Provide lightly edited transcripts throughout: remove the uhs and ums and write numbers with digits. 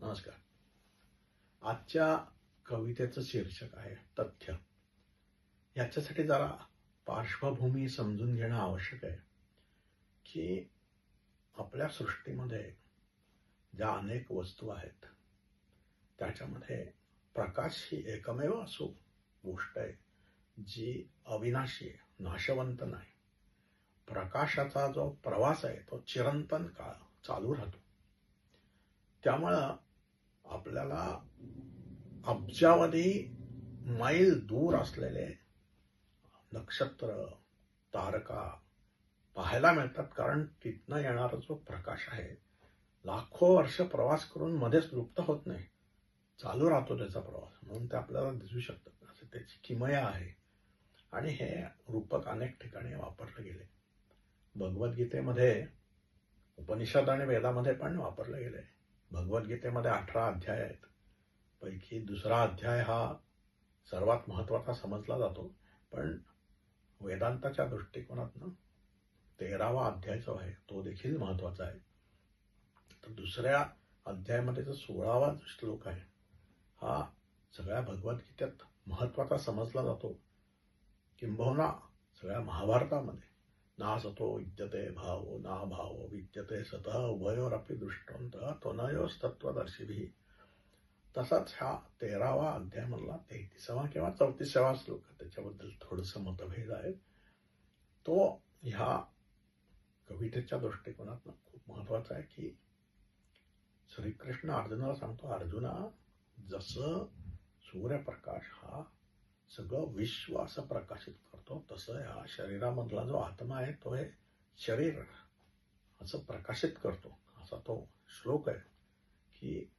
नमस्कार. आजच्या कवितेचं शीर्षक आहे तथ्य. याच्यासाठी जरा पार्श्वभूमी समजून घेणं आवश्यक आहे की आपल्या सृष्टीमध्ये ज्या अनेक वस्तू आहेत त्याच्यामध्ये प्रकाश ही एकमेव असो गोष्ट आहे जी अविनाशी आहे, नाशवंत नाही. प्रकाशाचा जो प्रवास आहे तो चिरंतन काळ चालू राहतो. त्यामुळं आपल्याला अब्जावधी मैल दूर असलेले नक्षत्र, तारका पाहायला मिळतात, कारण तिथनं येणारा जो प्रकाश आहे लाखो वर्ष प्रवास करून मध्येच लुप्त होत नाही, चालू राहतो त्याचा प्रवास, म्हणून ते आपल्याला दिसू शकतात. असं त्याची किमया आहे आणि हे रूपक अनेक ठिकाणी वापरले गेले. भगवद्गीतेमध्ये, उपनिषद आणि वेदामध्ये पण वापरले गेले. भगवद्गीतेमध्ये 18 अध्याय आहेत. पैकी दुसरा अध्याय हा सर्वात महत्त्वाचा समजला जातो, पण वेदांताच्या दृष्टिकोनातनं 13वा अध्याय जो आहे तो देखील महत्त्वाचा आहे. तर दुसऱ्या अध्यायामध्ये जो 16वा श्लोक आहे हा सगळ्या भगवद्गीतेत महत्त्वाचा समजला जातो. किंबहुना सगळ्या महाभारतामध्ये नासतो विद्यते भावो ना भावो विद्यते सतः उभयोरपि दृष्टान्तः त्वनयोस्तत्त्वदर्शिभिः. तसाच हा 13वा अध्यायामधला 33वा किंवा 34वा श्लोक, त्याच्याबद्दल थोडंसं मतभेद आहे. तो ह्या कवितेच्या दृष्टिकोनातून खूप महत्वाचा आहे की श्रीकृष्ण अर्जुनाला सांगतो, अर्जुना, जसं सूर्यप्रकाश हा सगळं विश्व असं प्रकाशित करतो, तसं या शरीरामधला जो आत्मा आहे तो हे शरीर असं प्रकाशित करतो. असा तो श्लोक आहे की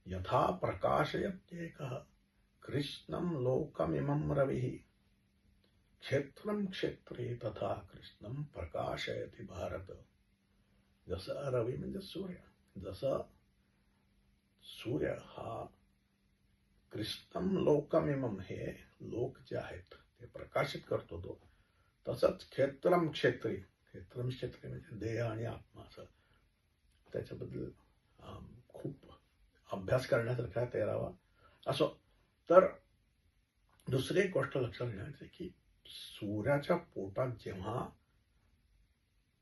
यथा प्रकाशयत्येकः कृष्णं लोकमिमं रविः क्षेत्रं क्षेत्री तथा कृष्णं प्रकाशयति भारत. जसं रवी म्हणजे सूर्य, जसं सूर्य हा कृष्णं लोकमिमं हे लोक जे आहेत ते प्रकाशित करतो तो, तसंच क्षेत्रम क्षेत्री, क्षेत्रम क्षेत्री म्हणजे देह आणि आत्मा, असं त्याच्याबद्दल खूप अभ्यास करण्यासारखा 13वा असो. तर दुसरी एक गोष्ट लक्षात घेण्याची की सूर्याच्या पोटात जेव्हा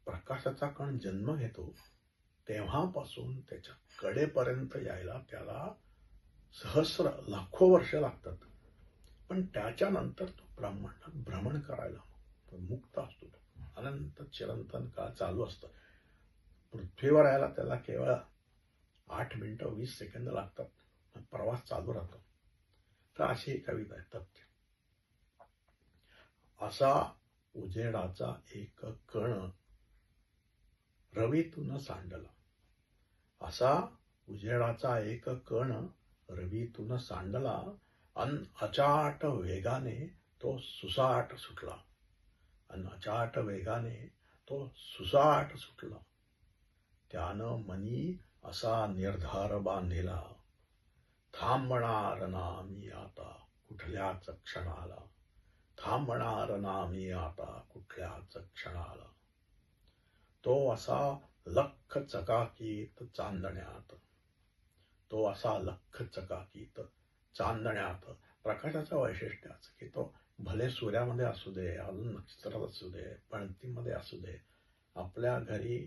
प्रकाशाचा कण जन्म घेतो तेव्हापासून त्याच्या कडेपर्यंत यायला त्याला सहस्र लाखो वर्ष लागतात. पण त्याच्यानंतर तो ब्रह्मांडात भ्रमण करायला मुक्त असतो, तो अनंत चिरंतन काळ चालू असतं. पृथ्वीवर यायला त्याला केवळ 8 मिनिटं 20 सेकंद लागतात, प्रवास चालू राहतो. तर अशी ही कविता आहे तथ्य. असा उजेडाचा एक कण रवीतून सांडला, असा उजेडाचा एक कण रवीतून सांडला, अन अचाट वेगाने तो सुसाट सुटला, अन अचाट वेगाने तो सुसाट सुटला. त्यानं मनी असा निर्धार बांधिला, थांबणार ना मी आता कुठल्याच क्षणाला, थांबणार ना मी आता कुठल्याच क्षणाला. तो असा लख चकाकीत चांदण्यात, तो असा लख चकाकीत चांदण्यात. प्रकाशाचं वैशिष्ट्य असं की तो भले सूर्यामध्ये असू दे, अजून नक्षत्रात असू दे, पणतीमध्ये असू दे, आपल्या घरी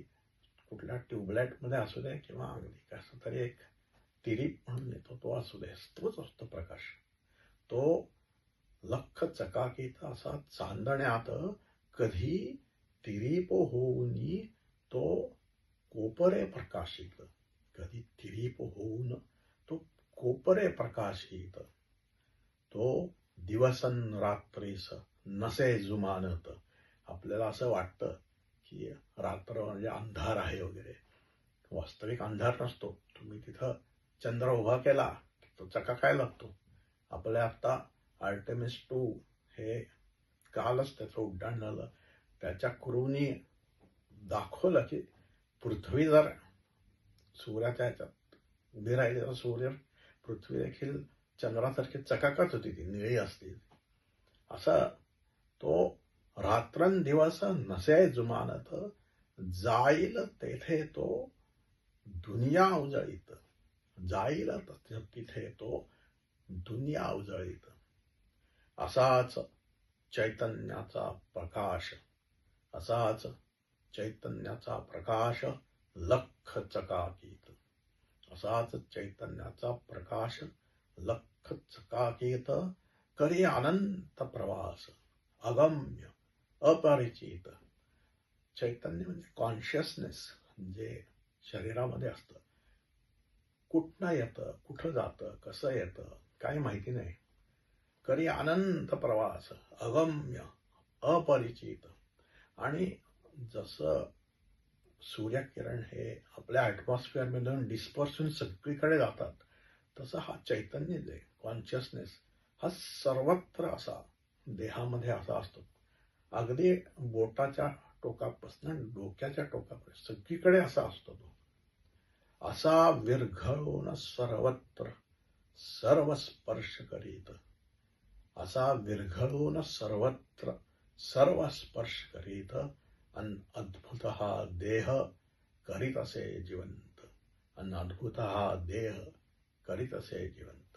कुठल्या ट्यूबलाईटमध्ये असू दे, किंवा अगदी कसं तरी एक तिरीप म्हणून येतो तो असू दे, तोच असतो प्रकाश. तो लख चकाकीत असा चांदण्यात कधी तिरीप होऊनी तो कोपरे प्रकाशित, कधी तिरीप होऊन तो कोपरे प्रकाशित. तो दिवसन रात्रीस नसे जुमानत. आपल्याला असं वाटतं की रात्र म्हणजे अंधार आहे वगैरे, वास्तविक अंधार नसतो. तुम्ही तिथं चंद्र उभा केला तो चकाकायला लागतो. आपल्या आता आर्टेमिस 2 हे कालच त्याचं उड्डाण झालं, त्याच्या क्रूनी दाखवलं की पृथ्वी जर सूर्याच्या ह्याच्यात उभी राहिली तर सूर्य पृथ्वी देखील चंद्रासारखी चकाकत होती, ती निळी असते. असं तो रात्रंदिवस नसे जुमानत, जाईल तेथे तो दुनिया उजळीत. जाईल तिथे तो दुनिया उजळीत. असाच चैतन्याचा प्रकाश, असाच चैतन्याचा प्रकाश लख चकाकीत, असाच चैतन्याचा प्रकाश लख चकाकीत, करी अनंत प्रवास अगम्य अपरिचित. चैतन्य म्हणजे कॉन्शियसनेस, जे शरीरामध्ये असतं. कुठनं येतं, कुठं जातं, कसं येतं, काही माहिती नाही. करी अनंत प्रवास अगम्य अपरिचित. आणि जसं सूर्यकिरण हे आपल्या ॲटमॉस्फिअरमधून डिस्पर्स होऊन सगळीकडे जातात, तसं हा चैतन्य जे कॉन्शियसनेस हा सर्वत्र असा देहामध्ये असा असतो. अगदी बोटाच्या टोकापासून डोक्याच्या टोकापर्यंत सगळीकडे असा असतो तो. असा विरघळून सर्वत्र सर्व स्पर्श करीत, असा विरघळून सर्वत्र सर्व स्पर्श करीत, अन अद्भुत हा देह करीत असे जिवंत, अन अद्भुत हा देह करीत असे जिवंत.